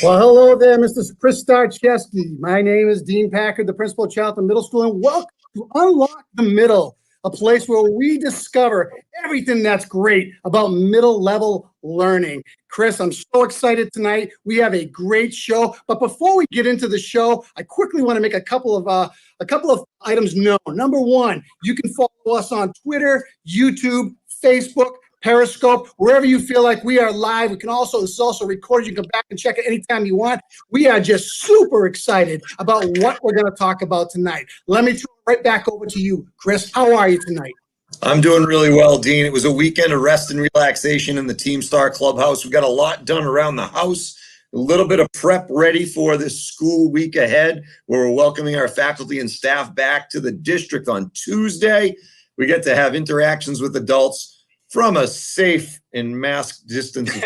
Well, hello there, Mr. Chris Starcheski. My name is Dean Packard, the principal of Charlton Middle School, and welcome to Unlock the Middle, a place where we discover everything that's great about middle level learning. Chris, I'm so excited tonight. We have a great show, but before we get into the show, I quickly want to make a couple of items known. Number one, you can follow us on Twitter, YouTube, Facebook, Periscope, wherever you feel like we are live. This is also recorded. You can come back and check it anytime you want. We are just super excited about what we're going to talk about tonight. Let me throw it right back over to you, Chris. How are you tonight? I'm doing really well, Dean. It was a weekend of rest and relaxation in the Team Star Clubhouse. We got a lot done around the house, a little bit of prep ready for this school week ahead, where we're welcoming our faculty and staff back to the district on Tuesday. We get to have interactions with adults from a safe and mask distance.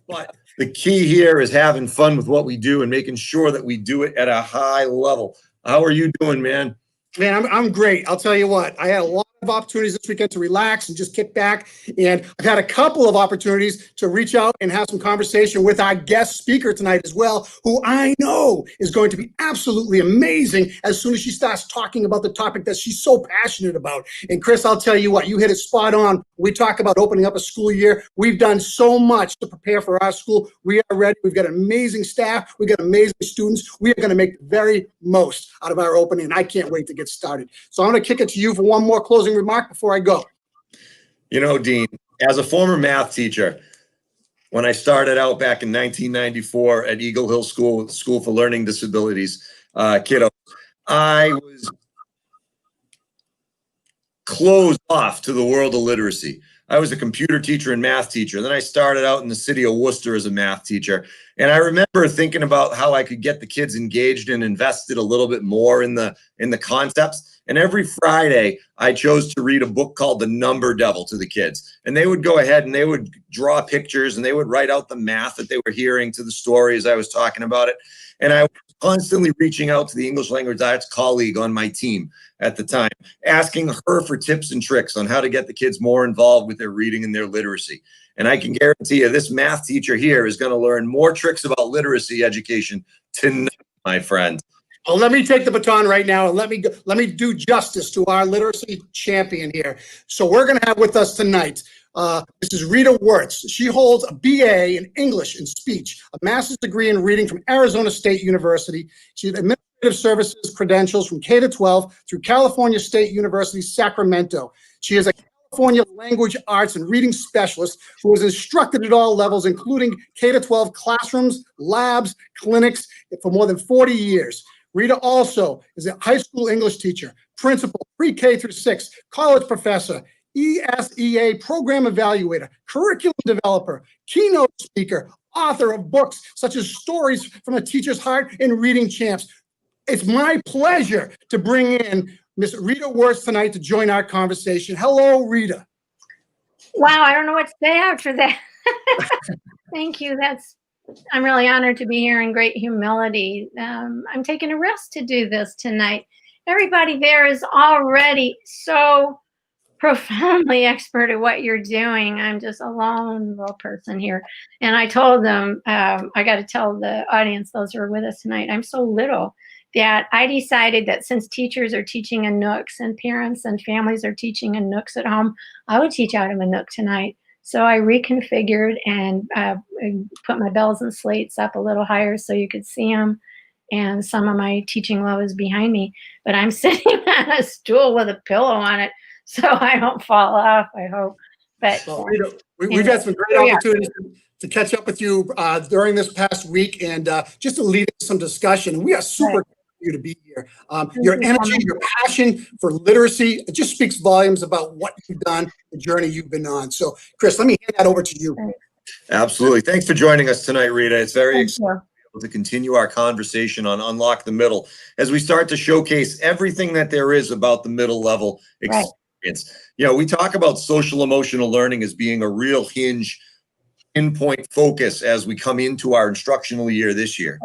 But the key here is having fun with what we do and making sure that we do it at a high level. How are you doing, man? Man, I'm great. I'll tell you what, I had a lot of opportunities this weekend to relax and just kick back. And I've had a couple of opportunities to reach out and have some conversation with our guest speaker tonight as well, who I know is going to be absolutely amazing as soon as she starts talking about the topic that she's so passionate about. And Chris, I'll tell you what, you hit it spot on. We talk about opening up a school year. We've done so much to prepare for our school. We are ready. We've got amazing staff. We've got amazing students. We are going to make the very most out of our opening, and I can't wait to get started. So I'm going to kick it to you for one more closing remark before I go. You know, Dean, as a former math teacher, when I started out back in 1994 at Eagle Hill School for Learning Disabilities, kiddo, I was closed off to the world of literacy. I was a computer teacher and math teacher. Then I started out in the city of Worcester as a math teacher. And I remember thinking about how I could get the kids engaged and invested a little bit more in the concepts. And every Friday, I chose to read a book called The Number Devil to the kids. And they would go ahead and they would draw pictures and they would write out the math that they were hearing to the story as I was talking about it. And I was constantly reaching out to the English language arts colleague on my team at the time, asking her for tips and tricks on how to get the kids more involved with their reading and their literacy. And I can guarantee you this math teacher here is going to learn more tricks about literacy education tonight, my friend. Well, let me take the baton right now and let me do justice to our literacy champion here. So we're going to have with us tonight, this is Rita Wirtz. She holds a BA in English and Speech, a master's degree in reading from Arizona State University. She has administrative services credentials from K-12 through California State University, Sacramento. She is a California language arts and reading specialist who has instructed at all levels, including K-12 classrooms, labs, clinics for more than 40 years. Rita also is a high school English teacher, principal, pre-K through 6, college professor, ESEA program evaluator, curriculum developer, keynote speaker, author of books such as Stories from a Teacher's Heart and Reading Champs. It's my pleasure to bring in Miss Rita Wirtz tonight to join our conversation. Hello, Rita. Wow, I don't know what to say after that. Thank you. I'm really honored to be here in great humility. I'm taking a risk to do this tonight. Everybody there is already so profoundly expert at what you're doing. I'm just a lone little person here. And I told them, I got to tell the audience, those who are with us tonight, I'm so little that I decided that since teachers are teaching in Nooks and parents and families are teaching in Nooks at home, I would teach out of a Nook tonight. So I reconfigured and put my bells and slates up a little higher so you could see them. And some of my teaching low is behind me. But I'm sitting on a stool with a pillow on it so I don't fall off, I hope. But well, Rita, we've had some great opportunities to catch up with you during this past week and just to lead some discussion. And we are super you to be here. Your energy, your passion for literacy, it just speaks volumes about what you've done, the journey you've been on. So, Chris, let me hand that over to you. Absolutely. Thanks for joining us tonight, Rita. It's very exciting to continue our conversation on Unlock the Middle as we start to showcase everything that there is about the middle level experience. You know, we talk about social emotional learning as being a real hinge, pinpoint focus as we come into our instructional year this year.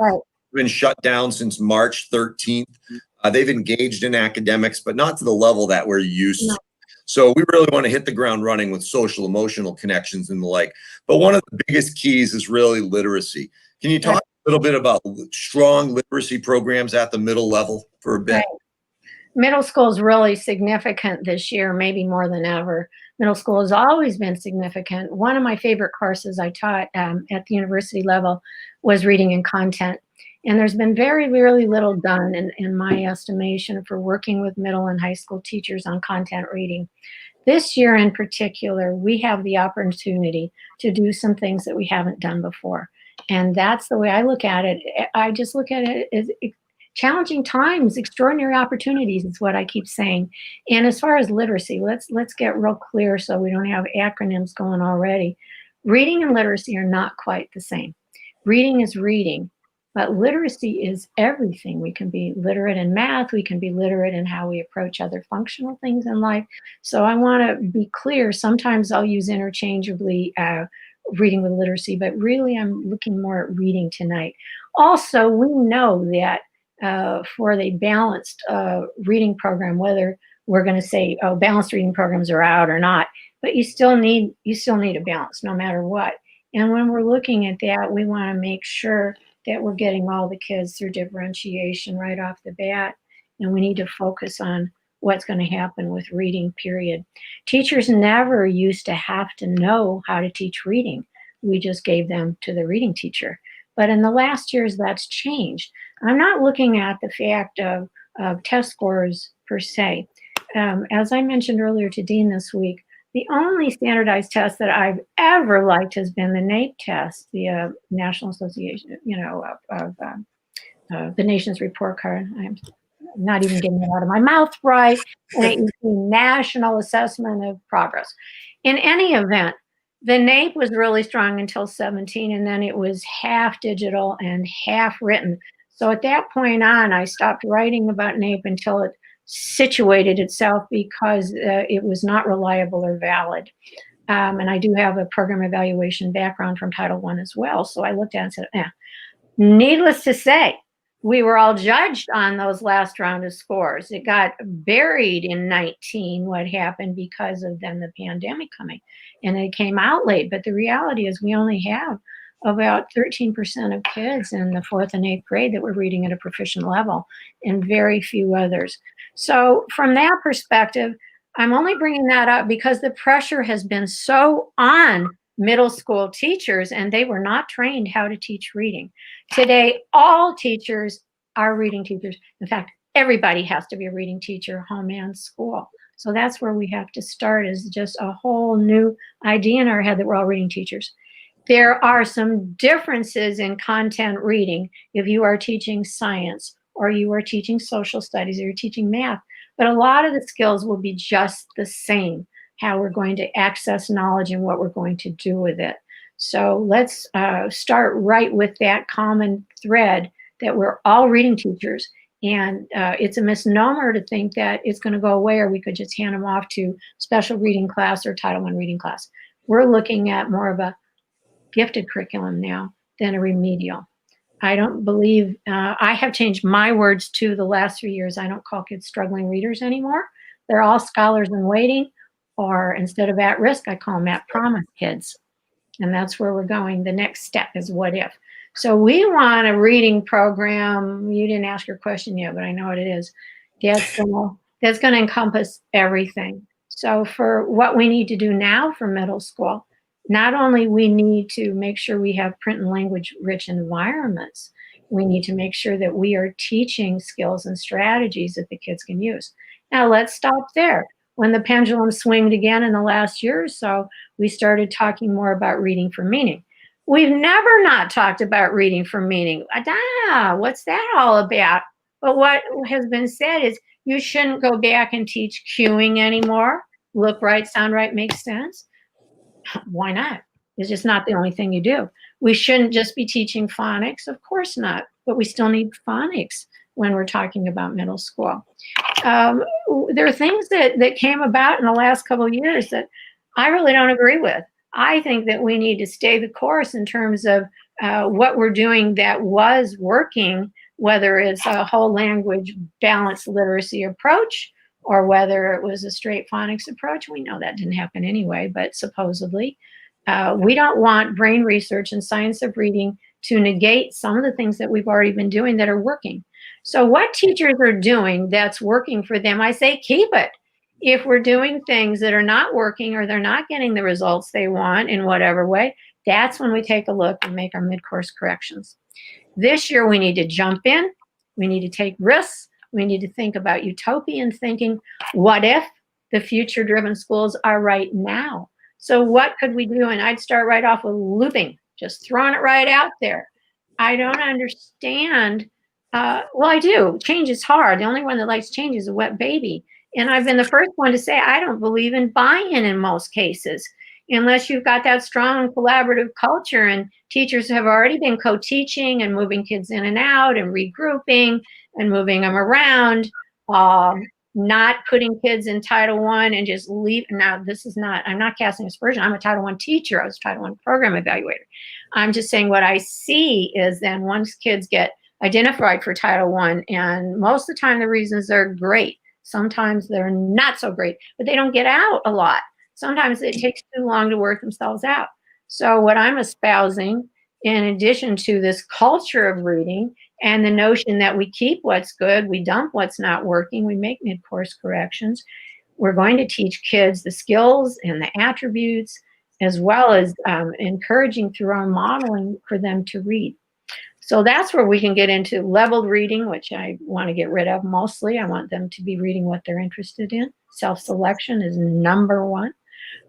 Been shut down since March 13th. They've engaged in academics, but not to the level that we're used to. So we really want to hit the ground running with social emotional connections and the like. But one of the biggest keys is really literacy. Can you talk little bit about strong literacy programs at the middle level for a bit? Right. Middle school is really significant this year, maybe more than ever. Middle school has always been significant. One of my favorite courses I taught at the university level was reading and content. And there's been very, very little done in my estimation for working with middle and high school teachers on content reading. This year in particular, we have the opportunity to do some things that we haven't done before. And that's the way I look at it. I just look at it as challenging times, extraordinary opportunities is what I keep saying. And as far as literacy, let's get real clear so we don't have acronyms going already. Reading and literacy are not quite the same. Reading is reading, but literacy is everything. We can be literate in math, we can be literate in how we approach other functional things in life. So I want to be clear, sometimes I'll use interchangeably reading with literacy, but really I'm looking more at reading tonight. Also, we know that for the balanced reading program, whether we're going to say, oh, balanced reading programs are out or not, but you still need a balance no matter what. And when we're looking at that, we want to make sure that we're getting all the kids through differentiation right off the bat. And we need to focus on what's going to happen with reading, period. Teachers never used to have to know how to teach reading. We just gave them to the reading teacher. But in the last years, that's changed. I'm not looking at the fact of test scores per se. As I mentioned earlier to Dean this week, the only standardized test that I've ever liked has been the NAEP test, the National Association, of the Nation's Report Card. I'm not even getting it out of my mouth right. And National Assessment of Progress. In any event, the NAEP was really strong until 17, and then it was half digital and half written. So at that point on, I stopped writing about NAEP until it situated itself because it was not reliable or valid. And I do have a program evaluation background from Title I as well. So I looked at it and said, needless to say, we were all judged on those last round of scores. It got buried in 19, what happened because of then the pandemic coming. And it came out late. But the reality is we only have about 13% of kids in the 4th and 8th grade that were reading at a proficient level, and very few others. So from that perspective, I'm only bringing that up because the pressure has been so on middle school teachers, and they were not trained how to teach reading. Today, all teachers are reading teachers. In fact, everybody has to be a reading teacher, home and school. So that's where we have to start, is just a whole new idea in our head that we're all reading teachers. There are some differences in content reading if you are teaching science or you are teaching social studies or you're teaching math, but a lot of the skills will be just the same, how we're going to access knowledge and what we're going to do with it. So let's start right with that common thread that we're all reading teachers. And it's a misnomer to think that it's going to go away or we could just hand them off to special reading class or Title I reading class. We're looking at more of a gifted curriculum now than a remedial. I don't believe, I have changed my words to the last 3 years. I don't call kids struggling readers anymore. They're all scholars in waiting, or instead of at risk, I call them at promise kids. And that's where we're going. The next step is what if. So we want a reading program. You didn't ask your question yet, but I know what it is. That's going to encompass everything. So for what we need to do now for middle school, not only we need to make sure we have print and language rich environments, we need to make sure that we are teaching skills and strategies that the kids can use. Now let's stop there. When the pendulum swinged again in the last year or so, we started talking more about reading for meaning. We've never not talked about reading for meaning. What's that all about? But what has been said is you shouldn't go back and teach cueing anymore. Look right, sound right, makes sense. Why not? It's just not the only thing you do. We shouldn't just be teaching phonics. Of course not. But we still need phonics when we're talking about middle school. There are things that came about in the last couple of years that I really don't agree with. I think that we need to stay the course in terms of what we're doing that was working, whether it's a whole language balanced literacy approach or whether it was a straight phonics approach. We know that didn't happen anyway, but supposedly. We don't want brain research and science of reading to negate some of the things that we've already been doing that are working. So what teachers are doing that's working for them, I say keep it. If we're doing things that are not working or they're not getting the results they want in whatever way, that's when we take a look and make our mid-course corrections. This year, we need to jump in. We need to take risks. We need to think about utopian thinking. What if the future-driven schools are right now? So what could we do? And I'd start right off with looping, just throwing it right out there. I don't understand. Well, I do. Change is hard. The only one that likes change is a wet baby. And I've been the first one to say I don't believe in buy-in in most cases, unless you've got that strong collaborative culture and teachers have already been co-teaching and moving kids in and out and regrouping and moving them around, not putting kids in Title I and just leave. Now, this is not, I'm not casting aspersion. I'm a Title I teacher. I was a Title I program evaluator. I'm just saying what I see is then once kids get identified for Title I, and most of the time the reasons are great. Sometimes they're not so great, but they don't get out a lot. Sometimes it takes too long to work themselves out. So what I'm espousing, in addition to this culture of reading and the notion that we keep what's good, we dump what's not working, we make mid-course corrections, we're going to teach kids the skills and the attributes, as well as encouraging through our modeling for them to read. So that's where we can get into leveled reading, which I want to get rid of mostly. I want them to be reading what they're interested in. Self-selection is number one.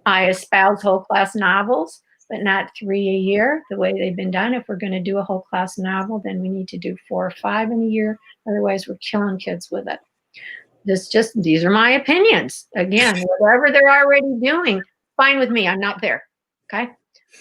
I espouse whole class novels, but not 3 a year, the way they've been done. If we're going to do a whole class novel, then we need to do 4 or 5 in a year. Otherwise, we're killing kids with it. These are my opinions. Again, whatever they're already doing, fine with me. I'm not there. Okay.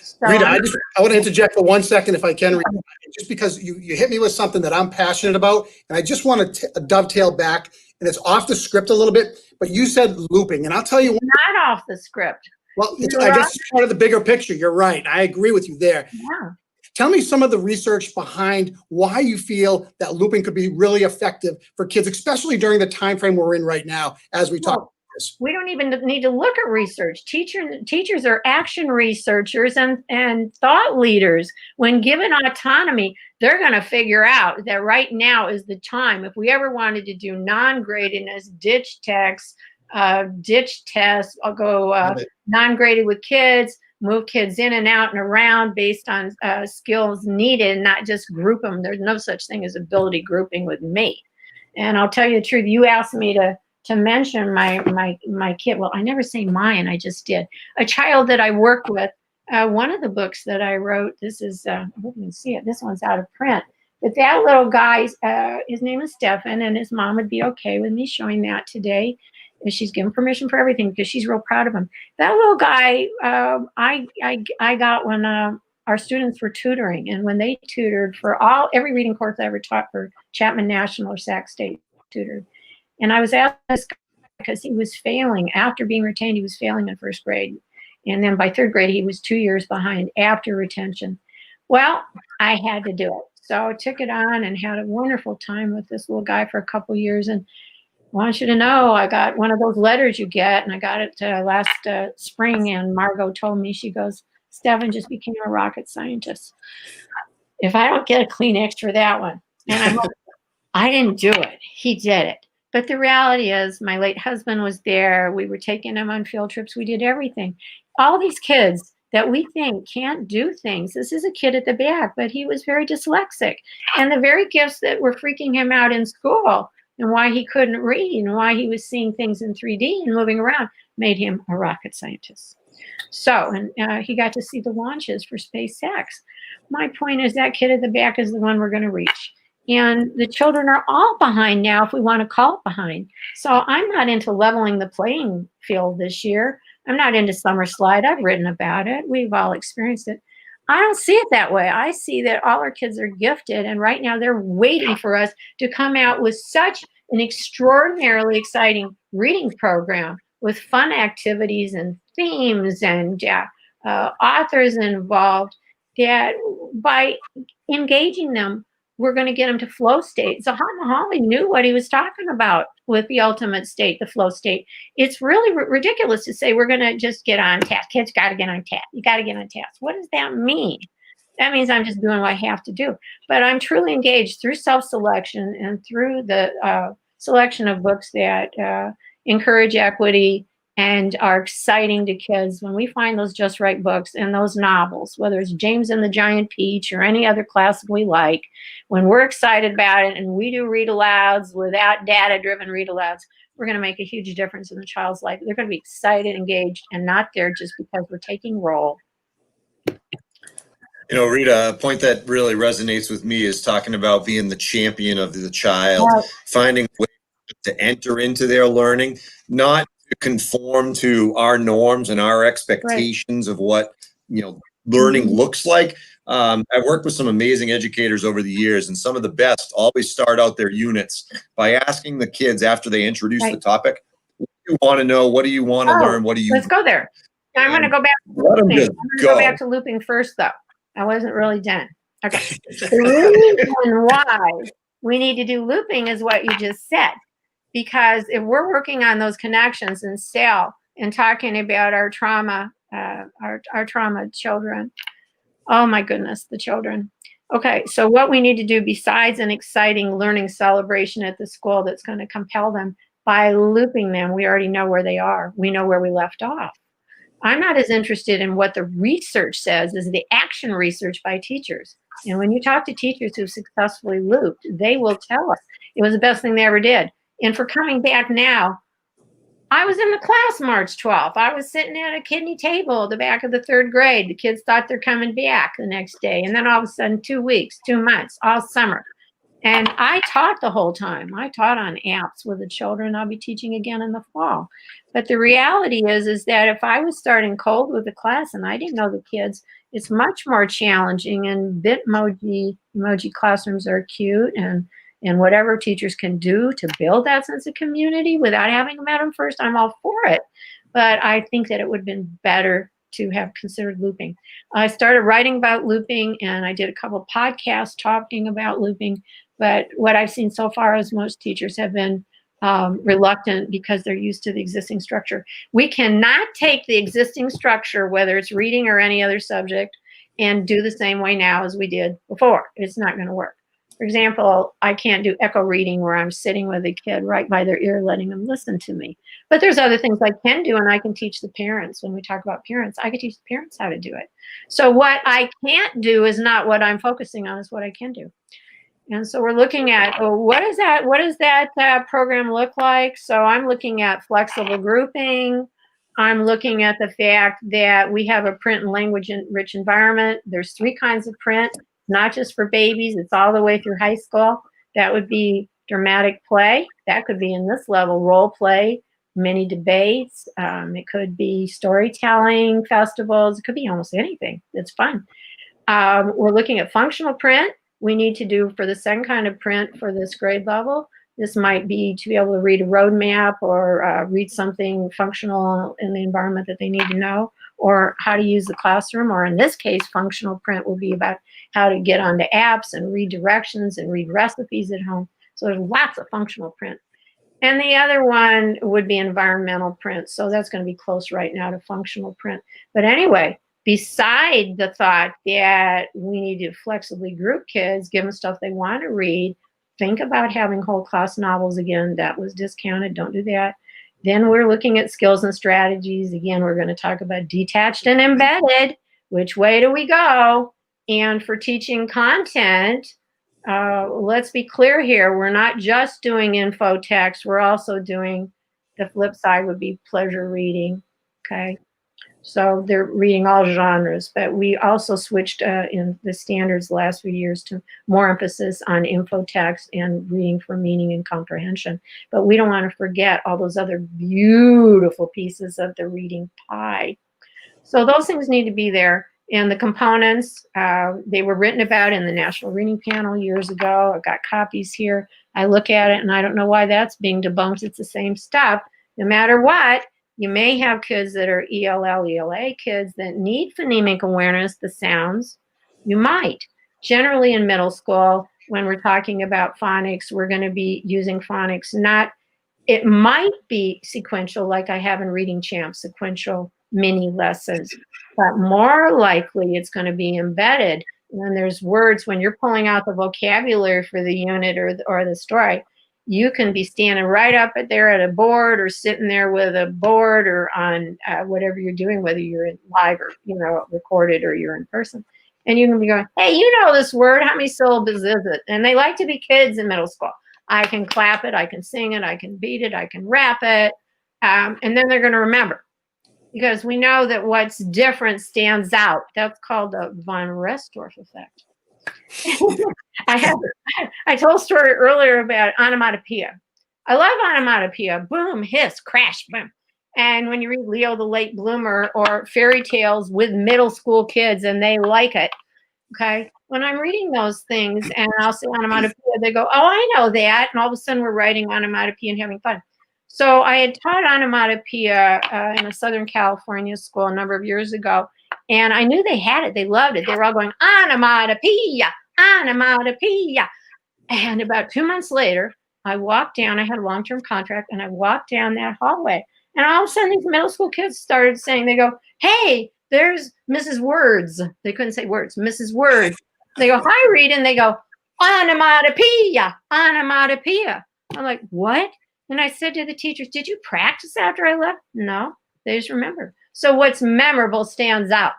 So, Rita, I want to interject for 1 second if I can, Rita, just because you hit me with something that I'm passionate about, and I just want to dovetail back, and it's off the script a little bit, but you said looping, and I'll tell you what. Not off the script. Well, I guess it's part of the bigger picture. You're right. I agree with you there. Yeah. Tell me some of the research behind why you feel that looping could be really effective for kids, especially during the time frame we're in right now as we talk. We don't even need to look at research. Teachers are action researchers and thought leaders. When given autonomy, they're going to figure out that right now is the time. If we ever wanted to do non-gradedness, ditch tests, I'll go non-graded with kids, move kids in and out and around based on skills needed, and not just group them. There's no such thing as ability grouping with me. And I'll tell you the truth. You asked me to mention my kid. Well, I never say mine. I just did. A child that I worked with. One of the books that I wrote. This is. I hope you can see it. This one's out of print. But that little guy, his name is Stefan, and his mom would be okay with me showing that today. And she's given permission for everything because she's real proud of him. That little guy, I got when our students were tutoring, and when they tutored for every reading course I ever taught for Chapman National or Sac State tutored. And I was asked this because he was failing. After being retained, he was failing in first grade. And then by third grade, he was 2 years behind after retention. Well, I had to do it. So I took it on and had a wonderful time with this little guy for a couple years. And I want you to know, I got one of those letters you get, and I got it last spring, and Margot told me, she goes, Stefan just became a rocket scientist. If I don't get a Kleenex for that one. And I'm like, I didn't do it. He did it. But the reality is my late husband was there. We were taking him on field trips. We did everything. All these kids that we think can't do things. This is a kid at the back, but he was very dyslexic. And the very gifts that were freaking him out in school and why he couldn't read and why he was seeing things in 3D and moving around made him a rocket scientist. So, and he got to see the launches for SpaceX. My point is that kid at the back is the one we're going to reach. And the children are all behind now, if we want to call it behind. So I'm not into leveling the playing field this year. I'm not into summer slide. I've written about it. We've all experienced it. I don't see it that way. I see that all our kids are gifted, and right now they're waiting for us to come out with such an extraordinarily exciting reading program with fun activities and themes and authors involved, that by engaging them, we're going to get them to flow state. So Holly knew what he was talking about with the ultimate state, the flow state. It's really ridiculous to say we're going to just get on task. Kids got to get on task. You got to get on task. What does that mean? That means I'm just doing what I have to do. But I'm truly engaged through self-selection and through the selection of books that encourage equity and are exciting to kids. When we find those just right books and those novels, whether it's James and the Giant Peach or any other classic we like, when we're excited about it and we do read alouds without data-driven read alouds, we're going to make a huge difference in the child's life. They're going to be excited, engaged, and not there just because we're taking roll. You know, Rita, a point that really resonates with me is talking about being the champion of the child, Right. finding ways to enter into their learning, not to conform to our norms and our expectations of what, you know, learning looks like. I've worked with some amazing educators over the years, and some of the best always start out their units by asking the kids after they introduce the topic, what do you want to know? What do you want to learn? What do you Let's go there. I'm going to go back to let them looping. just I'm going to go. go back to looping first, though. I wasn't really done. Okay. The reason why we need to do looping is what you just said. Because if we're working on those connections and and talking about our trauma, our trauma children, oh my goodness, the children. Okay, so what we need to do besides an exciting learning celebration at the school that's going to compel them, by looping them, we already know where they are. We know where we left off. I'm not as interested in what the research says as the action research by teachers. And when you talk to teachers who've successfully looped, they will tell us it was the best thing they ever did. And for coming back now, I was in the class March 12th. I was sitting at a kidney table at the back of the 3rd grade. The kids thought they're coming back the next day. And then all of a sudden, 2 weeks, 2 months, all summer. And I taught the whole time. I taught on apps with the children. I'll be teaching again in the fall. But the reality is that if I was starting cold with the class and I didn't know the kids, it's much more challenging. And Bitmoji classrooms are cute, and whatever teachers can do to build that sense of community without having met them first, I'm all for it. But I think that it would have been better to have considered looping. I started writing about looping, and I did a couple of podcasts talking about looping. But what I've seen so far is most teachers have been reluctant because they're used to the existing structure. We cannot take the existing structure, whether it's reading or any other subject, and do the same way now as we did before. It's not going to work. For example, I can't do echo reading where I'm sitting with a kid right by their ear, letting them listen to me. But there's other things I can do, and I can teach the parents. When we talk about parents, I can teach the parents how to do it. So what I can't do is not what I'm focusing on, is what I can do. And so we're looking at, what does that program look like? So I'm looking at flexible grouping. I'm looking at the fact that we have a print and language rich environment. There's 3 kinds of print, not just for babies. It's all the way through high school. That would be dramatic play. That could be in this level, role play, mini debates. It could be storytelling festivals. It could be almost anything. It's fun. We're looking at functional print. We need to do for the second kind of print for this grade level. This might be to be able to read a roadmap or read something functional in the environment that they need to know, or how to use the classroom, or in this case, functional print will be about how to get onto apps and read directions and read recipes at home. So there's lots of functional print. And the other one would be environmental print. So that's going to be close right now to functional print. But anyway, beside the thought that we need to flexibly group kids, give them stuff they want to read, think about having whole class novels again. That was discounted. Don't do that. Then we're looking at skills and strategies. Again, we're going to talk about detached and embedded. Which way do we go? And for teaching content, let's be clear here. We're not just doing info text. We're also doing, the flip side would be pleasure reading. Okay. So they're reading all genres, but we also switched in the standards the last few years to more emphasis on infotext and reading for meaning and comprehension. But we don't want to forget all those other beautiful pieces of the reading pie. So those things need to be there. And the components, they were written about in the National Reading Panel years ago. I've got copies here. I look at it and I don't know why that's being debunked. It's the same stuff. No matter what, you may have kids that are ELL, ELA kids that need phonemic awareness, the sounds. You might. Generally in middle school, when we're talking about phonics, we're going to be using phonics. It might be sequential, like I have in Reading Champ, sequential mini lessons, but more likely it's going to be embedded when there's words, when you're pulling out the vocabulary for the unit or the story, you can be standing right up there at a board or sitting there with a board or on whatever you're doing, whether you're in live or, recorded or you're in person. And you can be going, hey, you know this word, how many syllables is it? And they like to be kids in middle school. I can clap it, I can sing it, I can beat it, I can rap it. And then they're going to remember. Because we know that what's different stands out. That's called the von Restorff effect. I told a story earlier about onomatopoeia. I love onomatopoeia. Boom, hiss, crash, boom. And when you read Leo the Late Bloomer or fairy tales with middle school kids and they like it, okay? When I'm reading those things and I'll say onomatopoeia, they go, oh, I know that. And all of a sudden we're writing onomatopoeia and having fun. So I had taught onomatopoeia in a Southern California school a number of years ago, and I knew they had it. They loved it. They were all going, onomatopoeia, onomatopoeia. And about 2 months later, I walked down. I had a long-term contract, and I walked down that hallway. And all of a sudden, these middle school kids started saying, they go, hey, there's Mrs. Words. They couldn't say words, Mrs. Words. They go, hi, Rita. And they go, onomatopoeia, onomatopoeia. I'm like, what? And I said to the teachers, did you practice after I left? No, they just remember. So what's memorable stands out.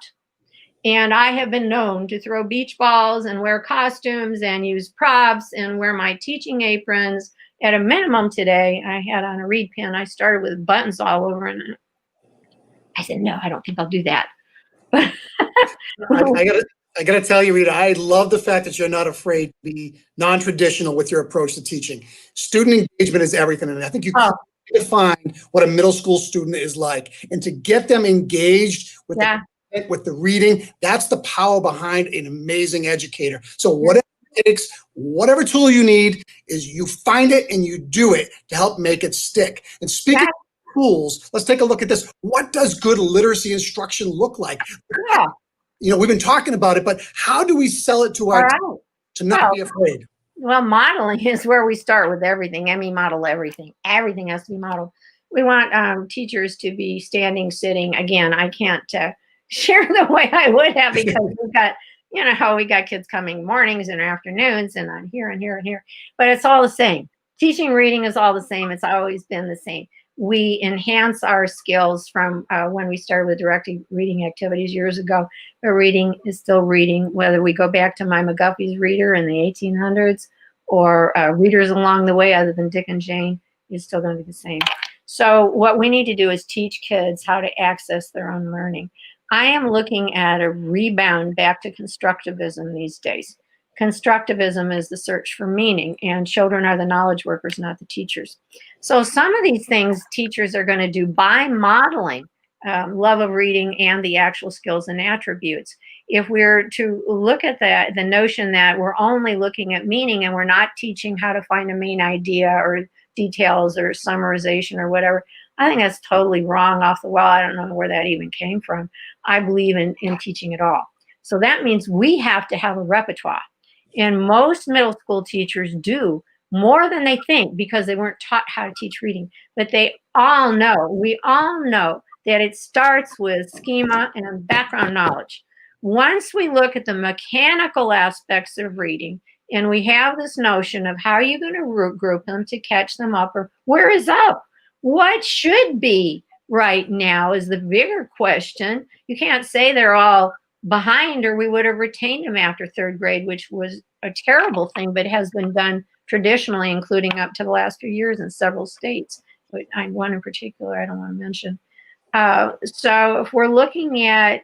And I have been known to throw beach balls and wear costumes and use props and wear my teaching aprons. At a minimum today, I had on a reed pen. I started with buttons all over. And I said, no, I don't think I'll do that. But I gotta tell you, Rita, I love the fact that you're not afraid to be non-traditional with your approach to teaching. Student engagement is everything, and I think you can define what a middle school student is like, and to get them engaged with with the reading, that's the power behind an amazing educator. So whatever it takes, whatever tool you need, is you find it and you do it to help make it stick. And speaking of tools, let's take a look at this. What does good literacy instruction look like? Yeah. We've been talking about it, but how do we sell it to our to not be afraid? Well, modeling is where we start with everything. I mean, model everything. Everything has to be modeled. We want teachers to be standing, sitting. Again, I can't share the way I would have because we've got, we got kids coming mornings and afternoons and on here and here and here. But it's all the same. Teaching reading is all the same. It's always been the same. We enhance our skills from when we started with directed reading activities years ago. But reading is still reading, whether we go back to my McGuffey's reader in the 1800s or readers along the way other than Dick and Jane, is still going to be the same. So what we need to do is teach kids how to access their own learning. I am looking at a rebound back to constructivism these days. Constructivism is the search for meaning, and children are the knowledge workers, not the teachers. So some of these things teachers are going to do by modeling love of reading and the actual skills and attributes. If we're to look at that, the notion that we're only looking at meaning and we're not teaching how to find a main idea or details or summarization or whatever, I think that's totally wrong, off the wall. I don't know where that even came from. I believe in teaching it all. So that means we have to have a repertoire. And most middle school teachers do more than they think because they weren't taught how to teach reading. But we all know that it starts with schema and background knowledge. Once we look at the mechanical aspects of reading, and we have this notion of how you're going to group them to catch them up, or where is up? What should be right now is the bigger question. You can't say they're all behind or we would have retained them after third grade, which was a terrible thing, but has been done traditionally, including up to the last few years in several states. But one in particular I don't want to mention. So if we're looking at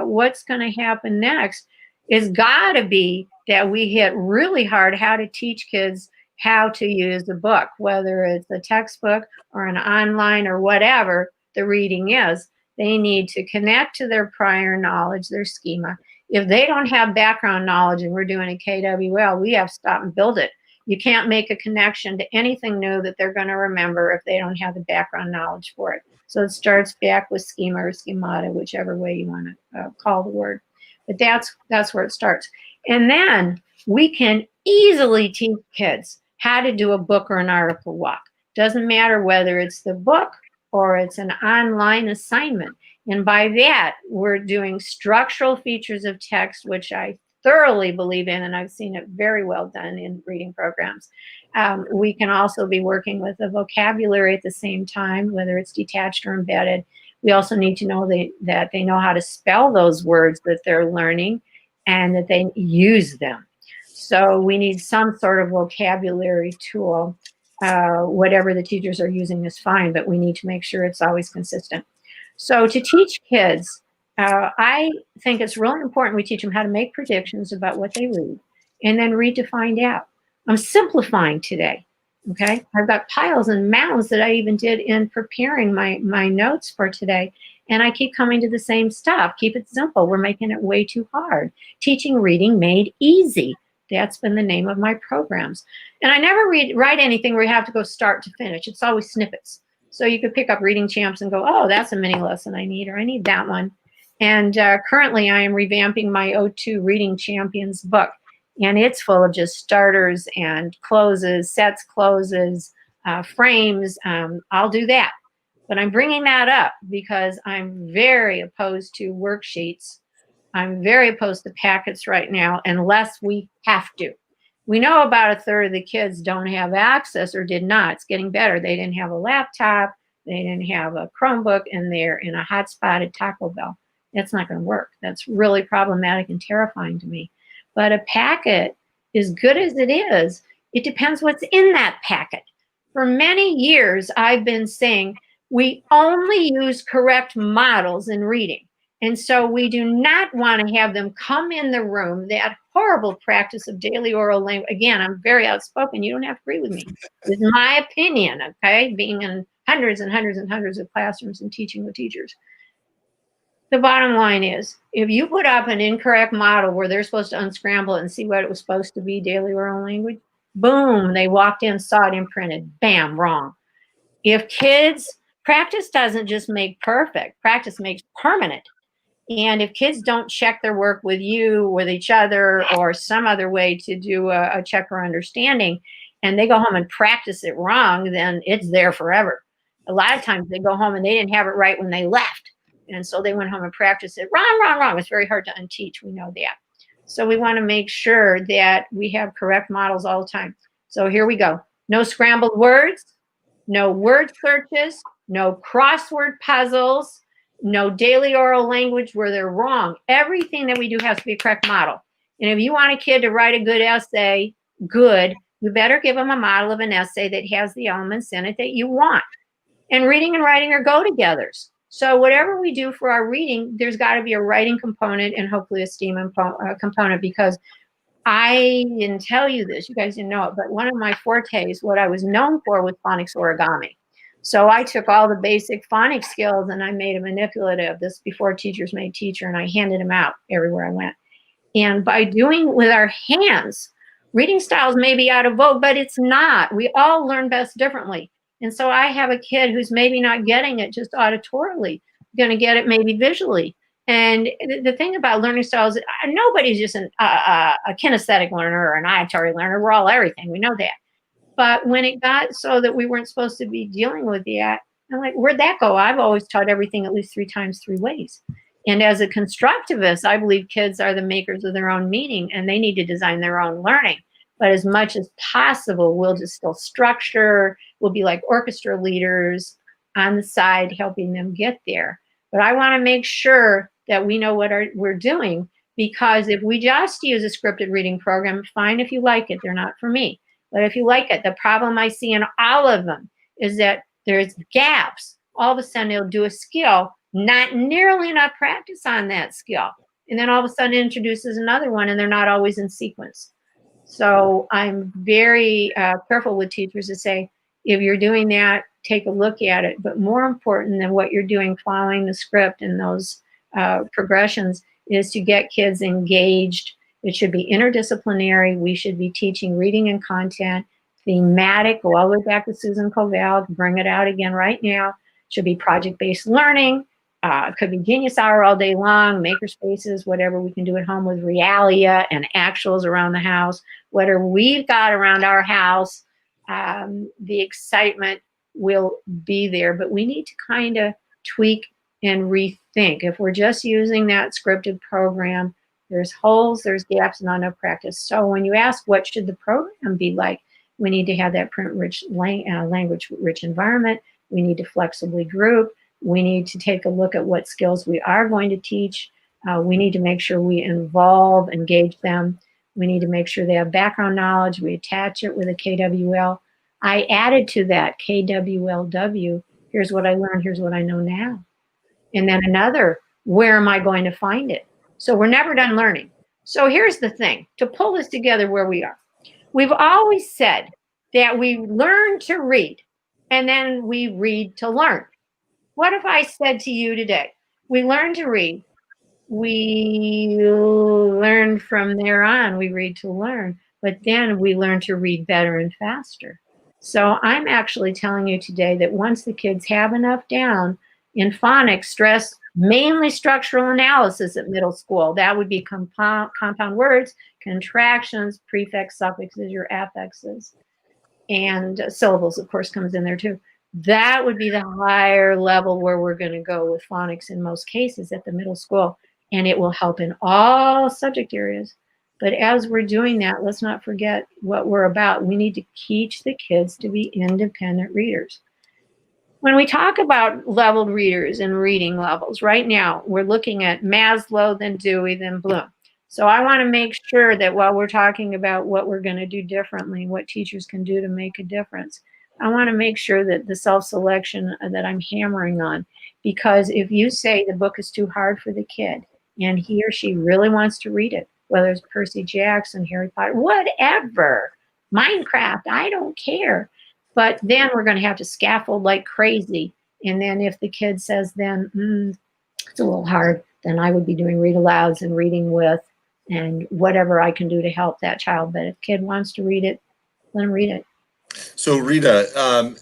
what's going to happen next, it's got to be that we hit really hard how to teach kids how to use a book, whether it's a textbook or an online or whatever the reading is. They need to connect to their prior knowledge, their schema. If they don't have background knowledge and we're doing a KWL, we have to stop and build it. You can't make a connection to anything new that they're going to remember if they don't have the background knowledge for it. So it starts back with schema or schemata, whichever way you want to call the word. But that's where it starts. And then we can easily teach kids how to do a book or an article walk. Doesn't matter whether it's the book or it's an online assignment. And by that, we're doing structural features of text, which I thoroughly believe in, and I've seen it very well done in reading programs. We can also be working with the vocabulary at the same time, whether it's detached or embedded. We also need to know that they know how to spell those words that they're learning and that they use them. So we need some sort of vocabulary tool. Whatever the teachers are using is fine, but we need to make sure it's always consistent. So to teach kids, I think it's really important we teach them how to make predictions about what they read and then read to find out. I'm simplifying today, okay? I've got piles and mounds that I even did in preparing my notes for today, and I keep coming to the same stuff. Keep it simple. We're making it way too hard. Teaching reading made easy. That's been the name of my programs. And I never write anything where you have to go start to finish. It's always snippets. So you could pick up Reading Champs and go, oh, that's a mini lesson I need, or I need that one. And currently I am revamping my O2 Reading Champions book. And it's full of just starters and closes, sets, closes, frames. I'll do that. But I'm bringing that up because I'm very opposed to worksheets. I'm very opposed to packets right now, unless we have to. We know about a third of the kids don't have access or did not. It's getting better. They didn't have a laptop. They didn't have a Chromebook, and they're in a hotspot at Taco Bell. That's not going to work. That's really problematic and terrifying to me. But a packet, as good as it is, it depends what's in that packet. For many years, I've been saying we only use correct models in reading. And so we do not want to have them come in the room, that horrible practice of daily oral language. Again, I'm very outspoken. You don't have to agree with me. It's my opinion, okay, being in hundreds and hundreds and hundreds of classrooms and teaching with teachers. The bottom line is, if you put up an incorrect model where they're supposed to unscramble it and see what it was supposed to be, daily oral language, boom, they walked in, saw it imprinted, bam, wrong. If kids, practice doesn't just make perfect, practice makes permanent. And if kids don't check their work with you, with each other, or some other way to do a check or understanding, and they go home and practice it wrong, then it's there forever. A lot of times they go home and they didn't have it right when they left. And so they went home and practiced it wrong. It's very hard to unteach. We know that. So we want to make sure that we have correct models all the time. So here we go. No scrambled words, no word searches, no crossword puzzles, no daily oral language where they're wrong. Everything that we do has to be a correct model. And if you want a kid to write a good essay, you better give them a model of an essay that has the elements in it that you want. And reading and writing are go-togethers. So whatever we do for our reading, there's got to be a writing component and hopefully a STEAM component, because I didn't tell you this, you guys didn't know it, but one of my fortes, what I was known for, was phonics origami. So I took all the basic phonics skills and I made a manipulative, this before teachers made teacher, and I handed them out everywhere I went. And by doing with our hands, reading styles may be out of vogue, but it's not. We all learn best differently. And so I have a kid who's maybe not getting it just auditorily, going to get it maybe visually. And the thing about learning styles, nobody's just a kinesthetic learner or an auditory learner. We're all everything. We know that. But when it got so that we weren't supposed to be dealing with that, I'm like, where'd that go? I've always taught everything at least 3 times 3 ways. And as a constructivist, I believe kids are the makers of their own meaning and they need to design their own learning. But as much as possible, we'll just still structure. We'll be like orchestra leaders on the side, helping them get there. But I want to make sure that we know what we're doing, because if we just use a scripted reading program, fine if you like it, they're not for me. But if you like it, the problem I see in all of them is that there's gaps. All of a sudden, they'll do a skill, not nearly enough practice on that skill. And then all of a sudden, it introduces another one, and they're not always in sequence. So I'm very careful with teachers to say, if you're doing that, take a look at it. But more important than what you're doing, following the script and those progressions, is to get kids engaged. It should be interdisciplinary. We should be teaching reading and content, thematic, go all the way back to Susan Covell, bring it out again right now. It should be project-based learning. It could be Genius Hour all day long, maker spaces, whatever we can do at home with Realia and actuals around the house. Whatever we've got around our house, the excitement will be there. But we need to kind of tweak and rethink. If we're just using that scripted program, There's holes, there's gaps, not enough practice. So when you ask what should the program be like, we need to have that print-rich, language-rich environment. We need to flexibly group. We need to take a look at what skills we are going to teach. We need to make sure we involve, engage them. We need to make sure they have background knowledge. We attach it with a KWL. I added to that KWLW, here's what I learned, here's what I know now. And then another, where am I going to find it? So we're never done learning. So here's the thing, to pull this together where we are. We've always said that we learn to read and then we read to learn. What if I said to you today, we learn to read, we learn from there on, we read to learn, but then we learn to read better and faster. So I'm actually telling you today that once the kids have enough down in phonics, stress, mainly structural analysis at middle school, that would be compound words, contractions, prefix, suffixes, your affixes, and syllables, of course, comes in there too. That would be the higher level where we're going to go with phonics in most cases at the middle school, and it will help in all subject areas. But as we're doing that, let's not forget what we're about. We need to teach the kids to be independent readers. When we talk about leveled readers and reading levels, right now we're looking at Maslow, then Dewey, then Bloom. So I want to make sure that while we're talking about what we're going to do differently, what teachers can do to make a difference, I want to make sure that the self-selection that I'm hammering on, because if you say the book is too hard for the kid and he or she really wants to read it, whether it's Percy Jackson, Harry Potter, whatever, Minecraft, I don't care. But then we're going to have to scaffold like crazy. And then if the kid says then, it's a little hard, then I would be doing read alouds and reading with and whatever I can do to help that child. But if a kid wants to read it, let them read it. So Rita,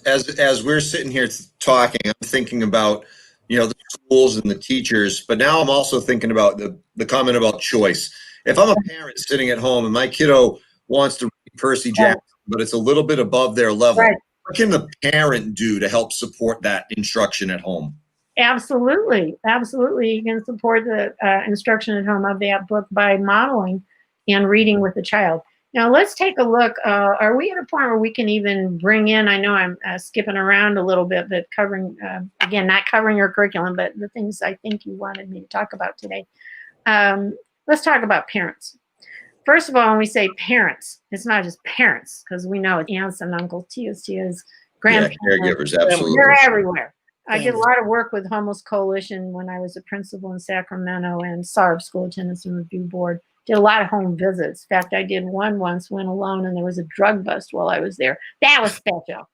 as we're sitting here talking, I'm thinking about, the schools and the teachers, but now I'm also thinking about the comment about choice. If I'm a parent sitting at home and my kiddo wants to read Percy Jackson, but it's a little bit above their level, Right. What can the parent do to help support that instruction at home? Absolutely. Absolutely. You can support the instruction at home of that book by modeling and reading with the child. Now let's take a look. Are we at a point where we can even bring in, I know I'm skipping around a little bit, but covering, again, not covering your curriculum, but the things I think you wanted me to talk about today. Let's talk about parents. First of all, when we say parents, it's not just parents, because we know it's aunts and uncles, tias, grandparents. Yeah, caregivers, absolutely. They're everywhere. I did a lot of work with Homeless Coalition when I was a principal in Sacramento and SARB, School Attendance and Review Board. Did a lot of home visits. In fact, I did one once, went alone, and there was a drug bust while I was there. That was special.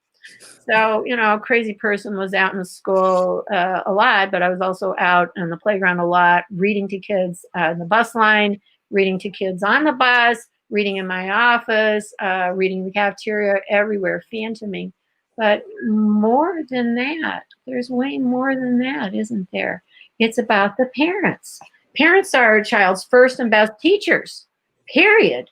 So, a crazy person was out in the school a lot, but I was also out on the playground a lot, reading to kids on the bus line, reading to kids on the bus, reading in my office, reading in the cafeteria, everywhere, phantoming. But more than that, there's way more than that, isn't there? It's about the parents. Parents are a child's first and best teachers, period.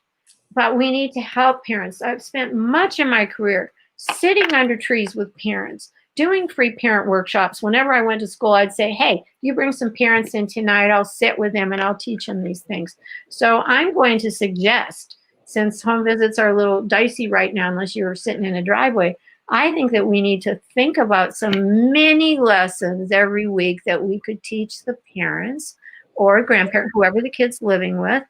But we need to help parents. I've spent much of my career sitting under trees with parents, doing free parent workshops. Whenever I went to school, I'd say, hey, you bring some parents in tonight, I'll sit with them and I'll teach them these things. So I'm going to suggest, since home visits are a little dicey right now, unless you're sitting in a driveway, I think that we need to think about some mini lessons every week that we could teach the parents or grandparent, whoever the kid's living with,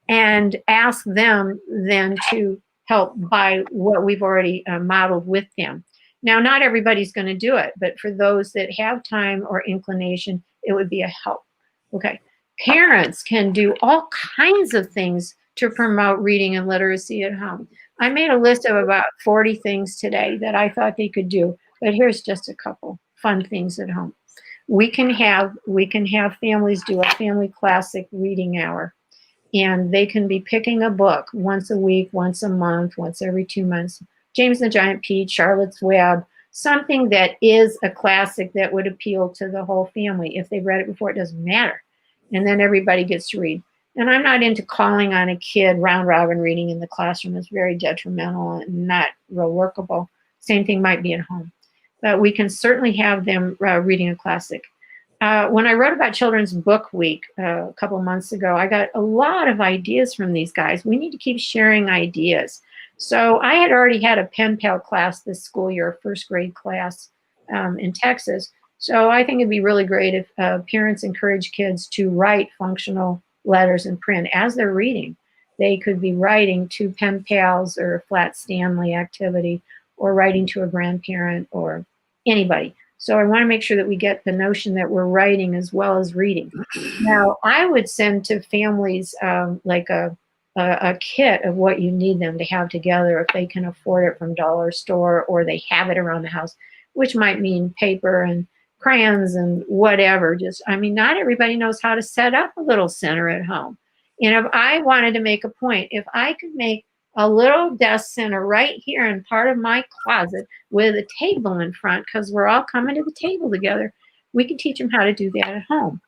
and ask them then to help by what we've already modeled with them. Now, not everybody's going to do it, but for those that have time or inclination, it would be a help. Okay. Parents can do all kinds of things to promote reading and literacy at home. I made a list of about 40 things today that I thought they could do, but here's just a couple fun things at home. We can have families do a family classic reading hour, and they can be picking a book once a week, once a month, once every 2 months. James and the Giant Peach, Charlotte's Web, something that is a classic that would appeal to the whole family. If they've read it before, it doesn't matter. And then everybody gets to read. And I'm not into calling on a kid round robin reading in the classroom. It's very detrimental and not real workable. Same thing might be at home. But we can certainly have them reading a classic. when I wrote about Children's Book Week a couple of months ago, I got a lot of ideas from these guys. We need to keep sharing ideas. So I had already had a pen pal class this school year, a first grade class in Texas. So I think it'd be really great if parents encourage kids to write functional letters in print as they're reading. They could be writing to pen pals or a Flat Stanley activity, or writing to a grandparent or anybody. So I want to make sure that we get the notion that we're writing as well as reading. Now, I would send to families like a kit of what you need them to have together if they can afford it from dollar store, or they have it around the house, which might mean paper and crayons and whatever. Just, I mean, not everybody knows how to set up a little center at home. And if I wanted to make a point, if I could make a little desk center right here in part of my closet with a table in front, because we're all coming to the table together, we can teach them how to do that at home.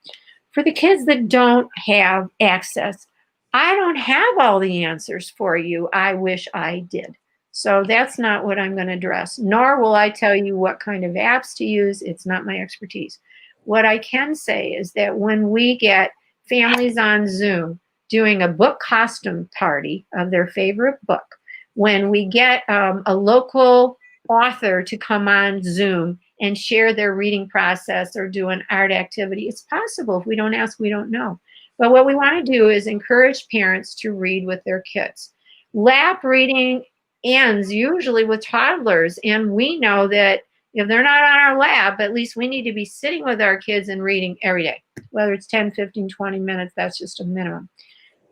For the kids that don't have access, I don't have all the answers for you. I wish I did. So that's not what I'm going to address, nor will I tell you what kind of apps to use. It's not my expertise. What I can say is that when we get families on Zoom doing a book costume party of their favorite book, when we get a local author to come on Zoom and share their reading process or do an art activity, it's possible. If we don't ask, we don't know. But what we want to do is encourage parents to read with their kids. Lap reading ends usually with toddlers, and we know that if they're not on our lap, at least we need to be sitting with our kids and reading every day, whether it's 10, 15, 20 minutes, that's just a minimum.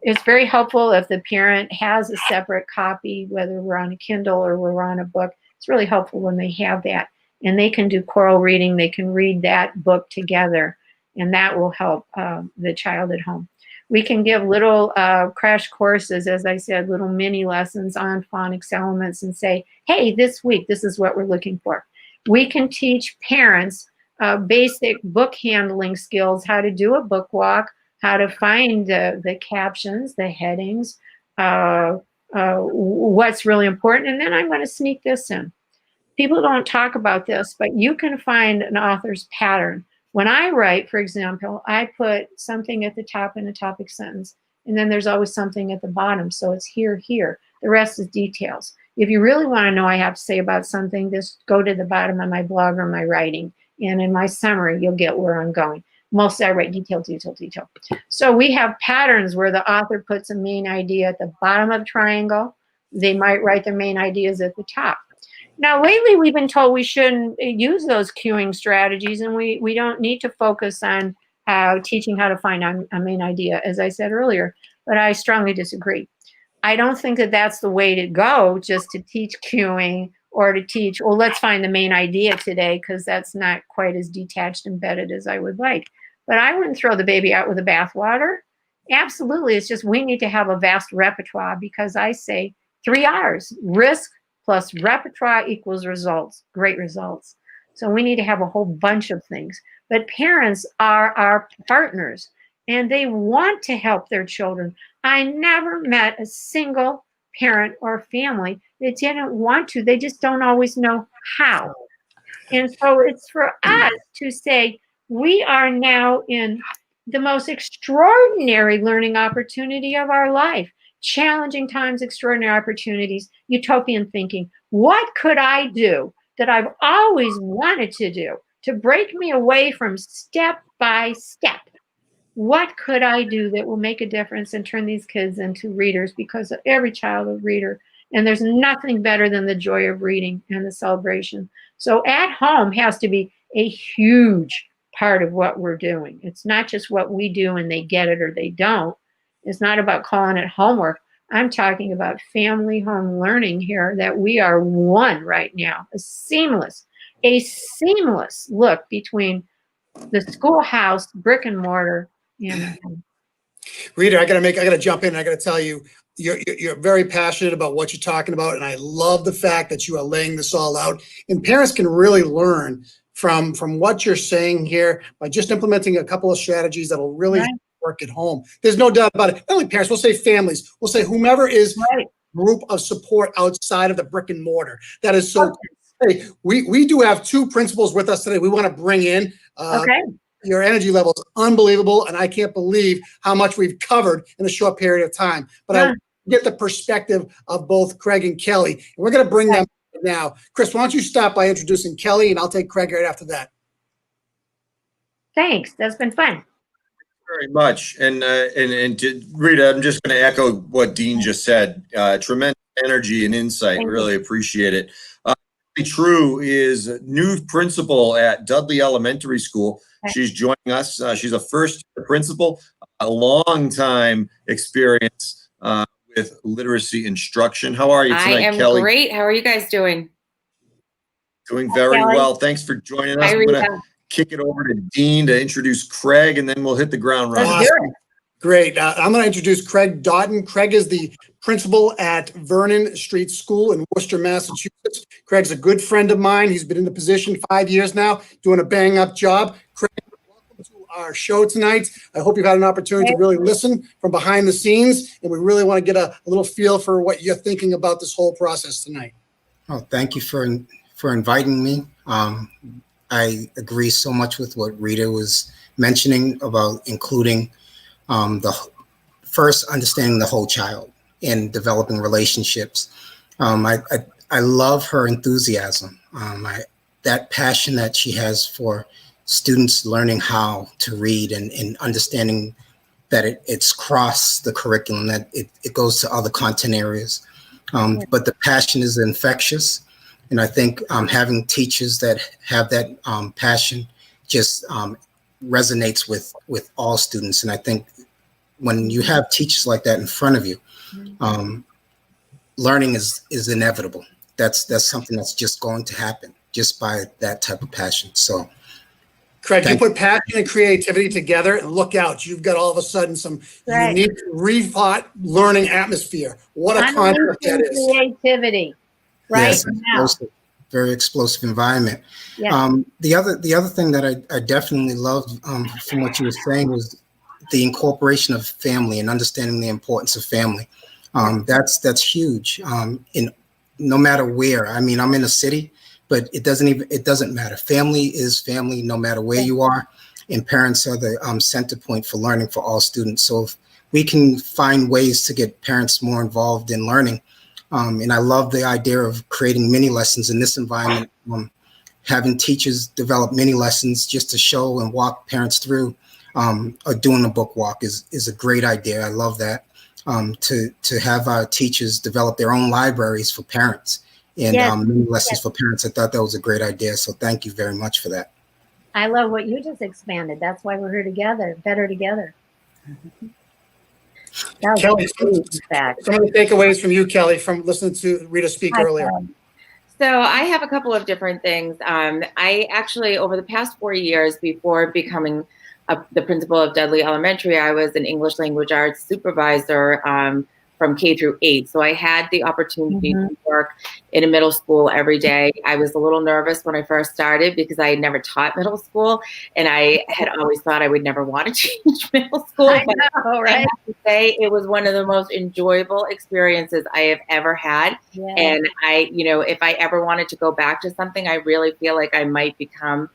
It's very helpful if the parent has a separate copy, whether we're on a Kindle or we're on a book. It's really helpful when they have that, and they can do choral reading. They can read that book together, and that will help the child at home. We can give little crash courses, as I said, little mini lessons on phonics elements, and say, hey, this week, this is what we're looking for. We can teach parents basic book handling skills, how to do a book walk, how to find the captions, the headings, what's really important. And then I'm going to sneak this in. People don't talk about this, but you can find an author's pattern. When I write, for example, I put something at the top in a topic sentence, and then there's always something at the bottom. So it's here, here. The rest is details. If you really want to know what I have to say about something, just go to the bottom of my blog or my writing. And in my summary, you'll get where I'm going. Mostly I write detail, detail, detail. So we have patterns where the author puts a main idea at the bottom of the triangle. They might write their main ideas at the top. Now, lately, we've been told we shouldn't use those cueing strategies, and we don't need to focus on teaching how to find a main idea, as I said earlier, but I strongly disagree. I don't think that that's the way to go, just to teach cueing or to teach, well, let's find the main idea today, because that's not quite as detached, embedded as I would like. But I wouldn't throw the baby out with the bathwater. Absolutely. It's just we need to have a vast repertoire, because I say 3 R's, risk plus repertoire equals results, great results. So we need to have a whole bunch of things. But parents are our partners, and they want to help their children. I never met a single parent or family that didn't want to. They just don't always know how. And so it's for us to say, we are now in the most extraordinary learning opportunity of our life. Challenging times, extraordinary opportunities, utopian thinking. What could I do that I've always wanted to do to break me away from step by step? What could I do that will make a difference and turn these kids into readers? Because every child is a reader, and there's nothing better than the joy of reading and the celebration. So at home has to be a huge part of what we're doing. It's not just what we do and they get it or they don't. It's not about calling it homework. I'm talking about family home learning here, that we are one right now, a seamless look between the schoolhouse, brick and mortar, and Rita, I gotta jump in. I gotta tell you, you're very passionate about what you're talking about, and I love the fact that you are laying this all out. And parents can really learn from what you're saying here by just implementing a couple of strategies that'll really work at home. There's no doubt about it. Not only parents, we'll say families, we'll say whomever is group of support outside of the brick and mortar. That is so. Hey, we do have two principals with us today. We want to bring in. your energy level is unbelievable, and I can't believe how much we've covered in a short period of time. But I get the perspective of both Craig and Kelly, and we're going to bring them now. Chris, why don't you start by introducing Kelly, and I'll take Craig right after that. Thanks. That's been fun. Very much. And Rita, I'm just going to echo what Dean just said. Tremendous energy and insight. Really appreciate it. True is new principal at Dudley Elementary School. She's joining us. She's a first-year principal, a long time experience with literacy instruction. How are you tonight, Kelly? I am great. How are you guys doing? Doing very well. Thanks for joining us. Hi, I'm Rita. going to kick it over to Dean to introduce Craig, and then we'll hit the ground running. Awesome. Great. I'm going to introduce Craig Doughton. Craig is the principal at Vernon Street School in Worcester, Massachusetts. Craig's a good friend of mine. He's been in the position 5 years now, doing a bang-up job. Craig, welcome to our show tonight. I hope you've had an opportunity to really listen from behind the scenes, and we really want to get a little feel for what you're thinking about this whole process tonight. Oh, thank you for inviting me. I agree so much with what Rita was mentioning about including the first understanding the whole child and developing relationships. I love her enthusiasm, that passion that she has for students learning how to read and understanding that it's crossed the curriculum, that it goes to other content areas. But the passion is infectious. And I think having teachers that have that passion just resonates with all students. And I think when you have teachers like that in front of you, learning is inevitable. That's something that's just going to happen just by that type of passion. So, Craig, you put passion and creativity together, and look out, you've got all of a sudden some unique, rethought learning atmosphere. What a concept that is. Creativity, right? Yes, explosive, very explosive environment. Yes. The other thing that I definitely loved from what you were saying was the incorporation of family and understanding the importance of family. That's huge. In no matter where. I mean, I'm in a city, but it doesn't matter. Family is family no matter where you are, and parents are the center point for learning for all students. So if we can find ways to get parents more involved in learning, and I love the idea of creating mini lessons in this environment, having teachers develop mini lessons just to show and walk parents through, or doing a book walk is a great idea. I love that. To have our teachers develop their own libraries for parents and mini lessons for parents. I thought that was a great idea. So thank you very much for that. I love what you just expanded. That's why we're here together, better together. Kelly, some of the takeaways from you, Kelly, from listening to Rita speak earlier. So I have a couple of different things. I actually, over the past 4 years before becoming the principal of Dudley Elementary, I was an English language arts supervisor from K through 8. So I had the opportunity to work in a middle school every day. I was a little nervous when I first started because I had never taught middle school, and I had always thought I would never want to teach middle school. I know, right? I have to say it was one of the most enjoyable experiences I have ever had. Yeah. And if I ever wanted to go back to something, I really feel like I might become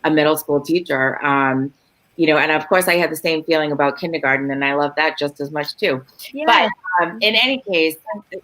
a middle school teacher. And of course I had the same feeling about kindergarten, and I love that just as much too. Yeah. But in any case,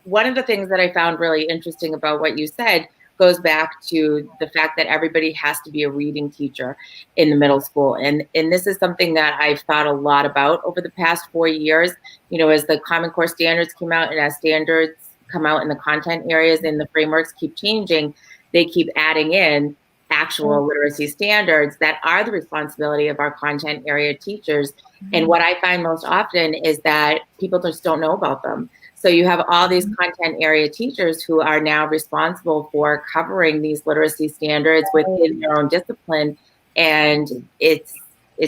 one of the things that I found really interesting about what you said goes back to the fact that everybody has to be a reading teacher in the middle school. And this is something that I've thought a lot about over the past 4 years, as the Common Core standards came out and as standards come out in the content areas and the frameworks keep changing, they keep adding in actual literacy standards that are the responsibility of our content area teachers. And what I find most often is that people just don't know about them. So you have all these content area teachers who are now responsible for covering these literacy standards within their own discipline. And it's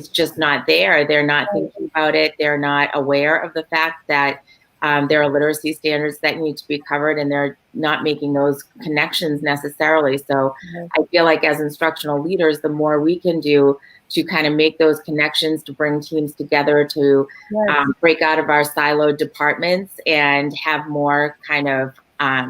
just not there. They're not thinking about it. They're not aware of the fact that there are literacy standards that need to be covered, and they're not making those connections necessarily. So I feel like as instructional leaders, the more we can do to kind of make those connections, to bring teams together, to break out of our siloed departments and have more kind of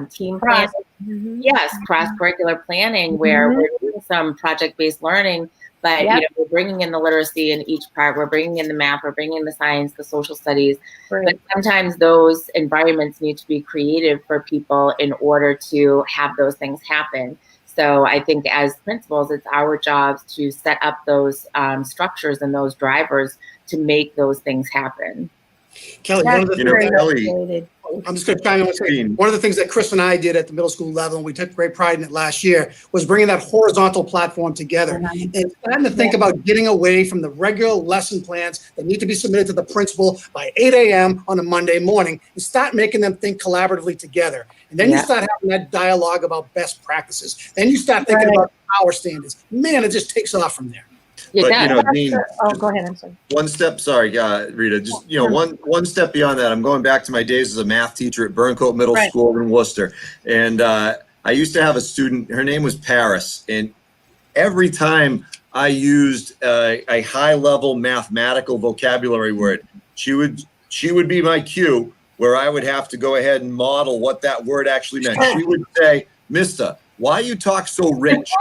team planning. Yes, cross-curricular planning where we're doing some project-based learning, But Yep. we're bringing in the literacy in each part. We're bringing in the math. We're bringing in the science, the social studies. Right. But sometimes those environments need to be creative for people in order to have those things happen. So I think as principals, it's our jobs to set up those structures and those drivers to make those things happen. Kelly, That's one of the very things, Kelly- motivated. I'm just going to chime in and say, one of the things that Chris and I did at the middle school level, and we took great pride in it last year, was bringing that horizontal platform together. Mhm. And starting to think about getting away from the regular lesson plans that need to be submitted to the principal by 8 a.m. on a Monday morning, and start making them think collaboratively together. And then you Yeah. start having that dialogue about best practices. Then you start thinking Right. about our standards. Man, it just takes off from there. It But, does. Dean, Oh, go ahead. I'm sorry. one step, sorry, Rita, just, one step beyond that, I'm going back to my days as a math teacher at Burncoat Middle Right. School in Worcester. And I used to have a student, her name was Paris. And every time I used a high level mathematical vocabulary word, she would be my cue where I would have to go ahead and model what that word actually meant. She would say, "Mister, why you talk so rich?"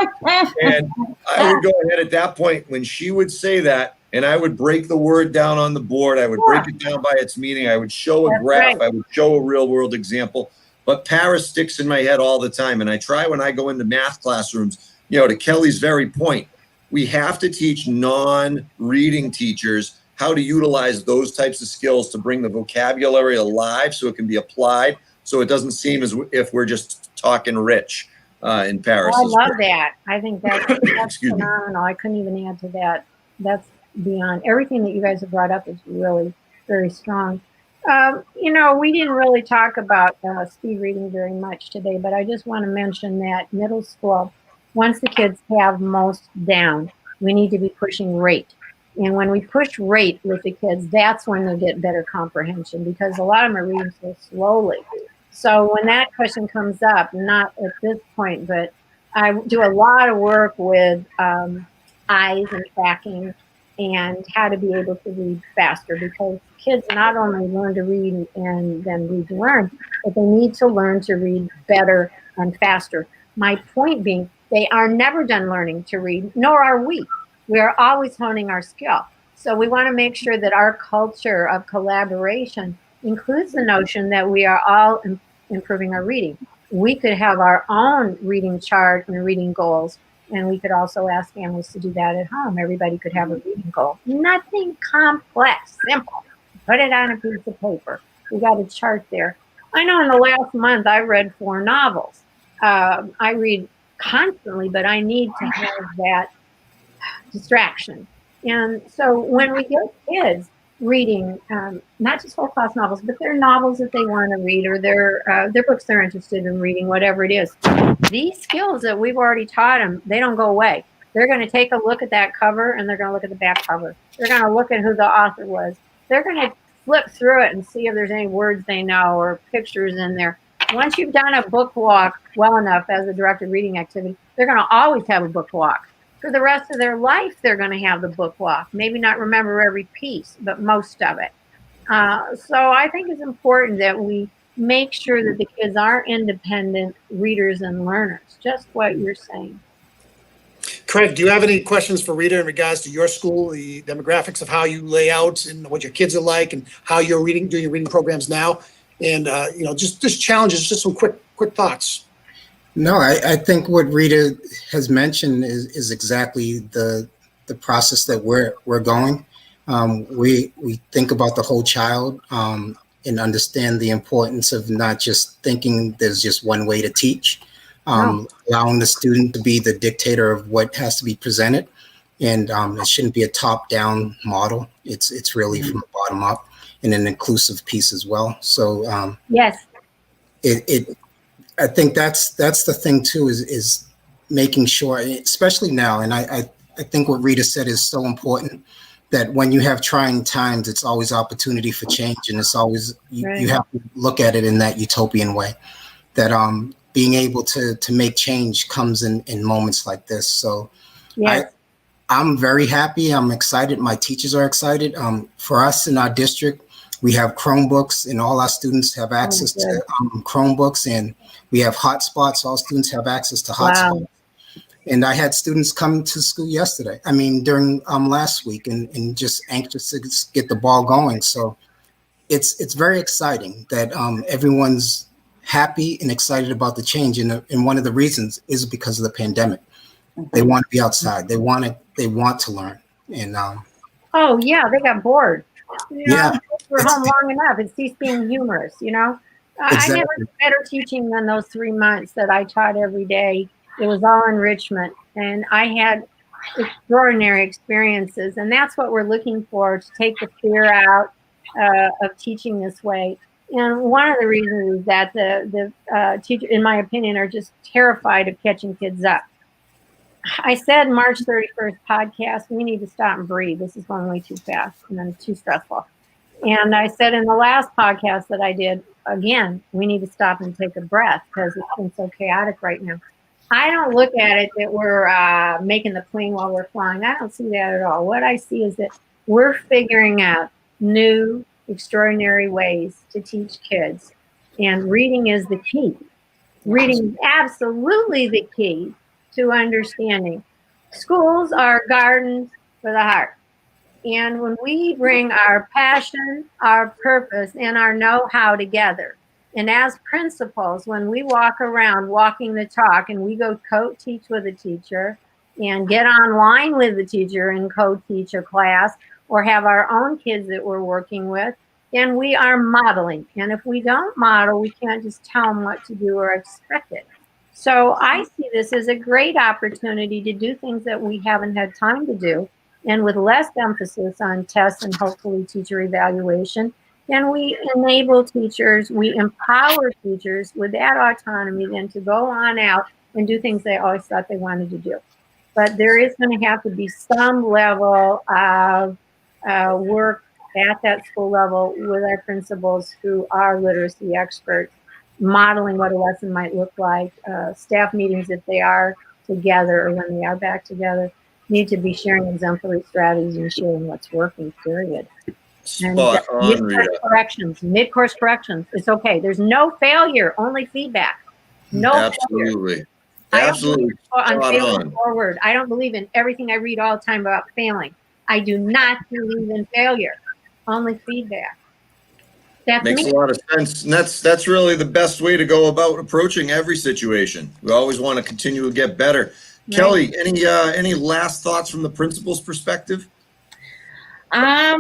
And I would go ahead at that point when she would say that, and I would break the word down on the board. I would break it down by its meaning. I would show a That's graph. right. I would show a real world example. But Paris sticks in my head all the time. And I try when I go into math classrooms, to Kelly's very point, we have to teach non-reading teachers how to utilize those types of skills to bring the vocabulary alive so it can be applied, so it doesn't seem as if we're just talking rich in Paris. Oh, I love that. I think that's Excuse me. phenomenal. I couldn't even add to that. That's beyond everything that you guys have brought up is really very strong. We didn't really talk about speed reading very much today, but I just want to mention that middle school, once the kids have most down, we need to be pushing rate. And when we push rate with the kids, that's when they get better comprehension, because a lot of them are reading so slowly. So when that question comes up, not at this point, but I do a lot of work with eyes and tracking and how to be able to read faster, because kids not only learn to read and then read to learn, but they need to learn to read better and faster. My point being, they are never done learning to read, nor are we. We are always honing our skill. So we want to make sure that our culture of collaboration includes the notion that we are all improving our reading. We could have our own reading chart and reading goals, and we could also ask families to do that at home. Everybody could have a reading goal. Nothing complex, simple. Put it on a piece of paper. We got a chart there. I know in the last month I read 4 novels. I read constantly, but I need to have that distraction. And so when we get kids reading, not just whole class novels, but their novels that they want to read, or their books they're interested in reading, whatever it is, these skills that we've already taught them, they don't go away. They're going to take a look at that cover, and they're going to look at the back cover. They're going to look at who the author was. They're going to flip through it and see if there's any words they know or pictures in there. Once you've done a book walk well enough as a directed reading activity, they're going to always have a book walk. For the rest of their life, they're going to have the book walk. Maybe not remember every piece, but most of it. So I think it's important that we make sure that the kids are independent readers and learners, just what you're saying. Craig, do you have any questions for Rita in regards to your school, the demographics of how you lay out and what your kids are like, and how you're doing your reading programs now? And, just challenges, just some quick thoughts. No, I think what Rita has mentioned is exactly the process that we're going. We think about the whole child and understand the importance of not just thinking there's just one way to teach, allowing the student to be the dictator of what has to be presented. And it shouldn't be a top-down model. It's really from the bottom up, and an inclusive piece as well. So yes, I think that's the thing too, is making sure, especially now, and I think what Rita said is so important, that when you have trying times, it's always opportunity for change, and it's always you have to look at it in that utopian way, that being able to make change comes in moments like this. So yes. I'm very happy. I'm excited. My teachers are excited. For us in our district, we have Chromebooks, and all our students have access to Chromebooks, and we have hotspots. All students have access to hotspots. Wow. And I had students come to school yesterday. During last week, and just anxious to get the ball going. So it's very exciting that everyone's happy and excited about the change. And one of the reasons is because of the pandemic. They want to be outside. They want to learn. And oh yeah, they got bored. Yeah, We're it's- home long enough. It ceased being humorous. I never Exactly. did better teaching than those 3 months that I taught every day. It was all enrichment, and I had extraordinary experiences. And that's what we're looking for, to take the fear out of teaching this way. And one of the reasons is that the teachers, in my opinion, are just terrified of catching kids up. I said March 31st podcast, we need to stop and breathe. This is going way too fast and then too stressful. And I said in the last podcast that I did, again, we need to stop and take a breath because it's been so chaotic right now. I don't look at it that we're making the plane while we're flying. I don't see that at all. What I see is that we're figuring out new, extraordinary ways to teach kids. And reading is the key. Reading is absolutely the key to understanding. Schools are gardens for the heart. And when we bring our passion, our purpose, and our know-how together, and as principals, when we walk around walking the talk and we go co-teach with a teacher and get online with the teacher and co-teach a class or have our own kids that we're working with, then we are modeling. And if we don't model, we can't just tell them what to do or expect it. So I see this as a great opportunity to do things that we haven't had time to do, and with less emphasis on tests and hopefully teacher evaluation. Then we enable teachers, we empower teachers with that autonomy then to go on out and do things they always thought they wanted to do. But there is going to have to be some level of work at that school level with our principals who are literacy experts, modeling what a lesson might look like. Staff meetings, if they are together or when they are back together, need to be sharing exemplary strategies and sharing what's working, period. And Spot on, Rita. mid-course corrections, it's okay. There's no failure, only feedback. No failure. Absolutely. I don't Absolutely. believe on Spot failing on. forward. I don't believe in everything I read all the time about failing. I do not believe in failure, only feedback. That's Makes me. a lot of sense. And that's really the best way to go about approaching every situation. We always want to continue to get better. Right. Kelly, any last thoughts from the principal's perspective? I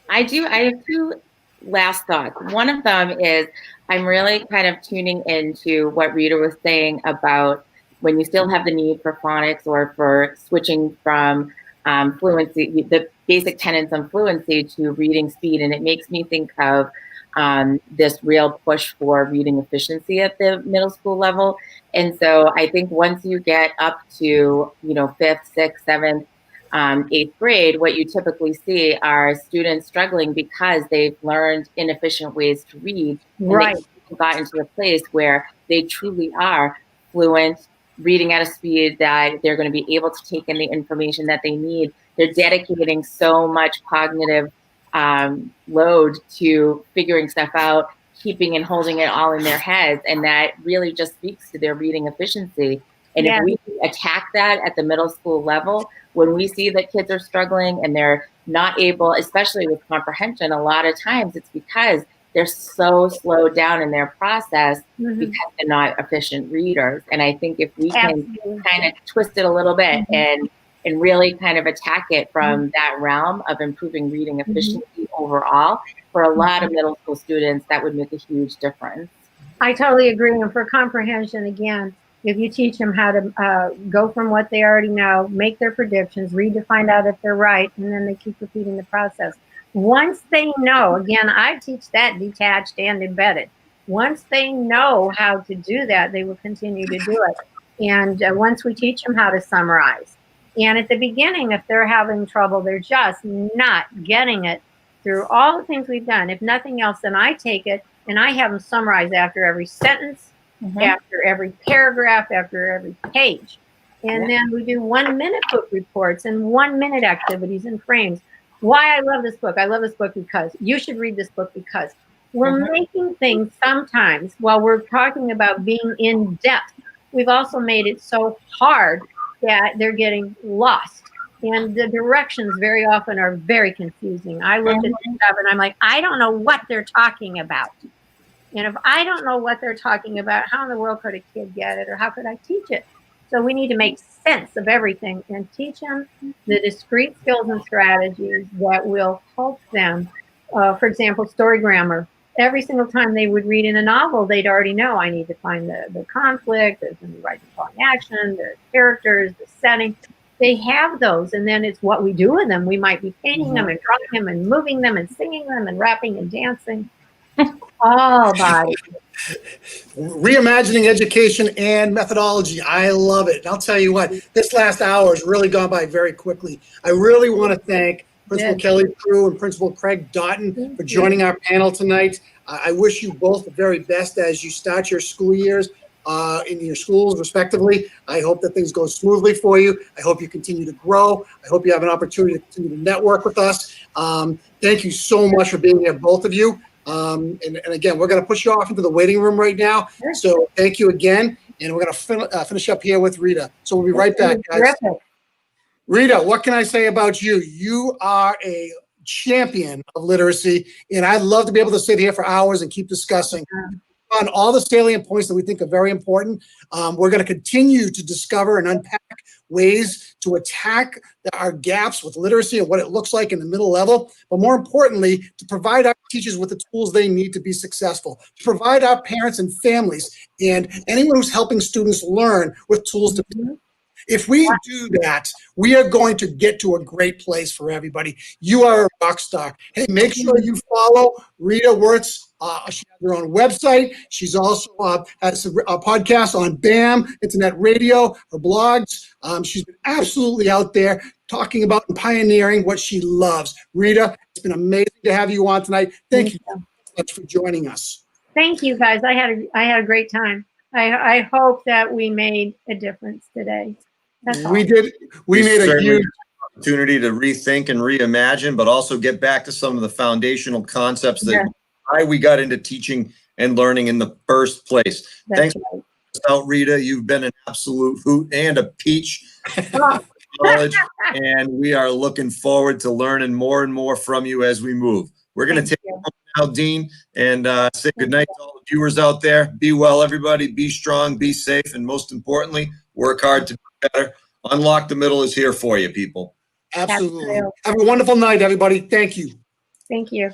have two last thoughts. One of them is I'm really kind of tuning into what Rita was saying about when you still have the need for phonics or for switching from fluency, the basic tenets on fluency to reading speed. And it makes me think of this real push for reading efficiency at the middle school level. And so I think once you get up to, 5th, 6th, 7th, 8th grade, what you typically see are students struggling because they've learned inefficient ways to read. Right. And they've gotten to a place where they truly are fluent, reading at a speed that they're going to be able to take in the information that they need. They're dedicating so much cognitive load to figuring stuff out, keeping and holding it all in their heads. And that really just speaks to their reading efficiency. And Yes. if we attack that at the middle school level, when we see that kids are struggling and they're not able, especially with comprehension, a lot of times it's because they're so slowed down in their process because they're not efficient readers. And I think if we can kind of twist it a little bit and really kind of attack it from that realm of improving reading efficiency overall, for a lot of middle school students, that would make a huge difference. I totally agree. And for comprehension, again, if you teach them how to go from what they already know, make their predictions, read to find out if they're right, and then they keep repeating the process. Once they know, again, I teach that detached and embedded. Once they know how to do that, they will continue to do it. And once we teach them how to summarize. And at the beginning, if they're having trouble, they're just not getting it through all the things we've done. If nothing else, then I take it and I have them summarize after every sentence, after every paragraph, after every page. And then we do 1 minute book reports and 1 minute activities and frames. Why I love this book. I love this book because you should read this book because we're making things sometimes while we're talking about being in depth. we've also made it so hard that they're getting lost. And the directions very often are very confusing. I look at this stuff and I'm like, I don't know what they're talking about. And if I don't know what they're talking about, how in the world could a kid get it, or how could I teach it? So we need to make sense of everything and teach them the discrete skills and strategies that will help them. For example, story grammar. Every single time they would read in a novel, they'd already know I need to find the conflict, there's going to be right and wrong action, the characters, the setting. They have those, and then it's what we do with them. We might be painting them and drawing them and moving them and singing them and rapping and dancing. All about it. Reimagining education and methodology. I love it. And I'll tell you what, this last hour has really gone by very quickly. I really want to thank Principal Kelly Crew and Principal Craig Doughton for joining our panel tonight. I wish you both the very best as you start your school years in your schools respectively. I hope that things go smoothly for you. I hope you continue to grow. I hope you have an opportunity to continue to network with us. Thank you so much for being here, both of you. And again, we're going to push you off into the waiting room right now. So thank you again. And we're going to finish up here with Rita. So we'll be right back, guys. Rita, what can I say about you? You are a champion of literacy, and I'd love to be able to sit here for hours and keep discussing on all the salient points that we think are very important. We're going to continue to discover and unpack ways to attack our gaps with literacy and what it looks like in the middle level, but more importantly, to provide our teachers with the tools they need to be successful, to provide our parents and families and anyone who's helping students learn with tools to If we do that, we are going to get to a great place for everybody. You are a rock star. Hey, make sure you follow Rita Wirtz. She has her own website. She's also has a podcast on BAM, Internet Radio, her blogs. She's been absolutely out there talking about and pioneering what she loves. Rita, it's been amazing to have you on tonight. Thank you so much for joining us. Thank you, guys. I had a great time. I hope that we made a difference today. We did. We made a huge opportunity to rethink and reimagine, but also get back to some of the foundational concepts that why we got into teaching and learning in the first place. Thanks out, Rita. You've been an absolute hoot and a peach college, and we are looking forward to learning more and more from you as we move. We're going to take it home now, Dean, and say goodnight to all the viewers out there. Be well, everybody. Be strong, be safe, and most importantly, work hard to be better. Unlock the Middle is here for you, people. Absolutely. Have a wonderful night, everybody. Thank you. Thank you.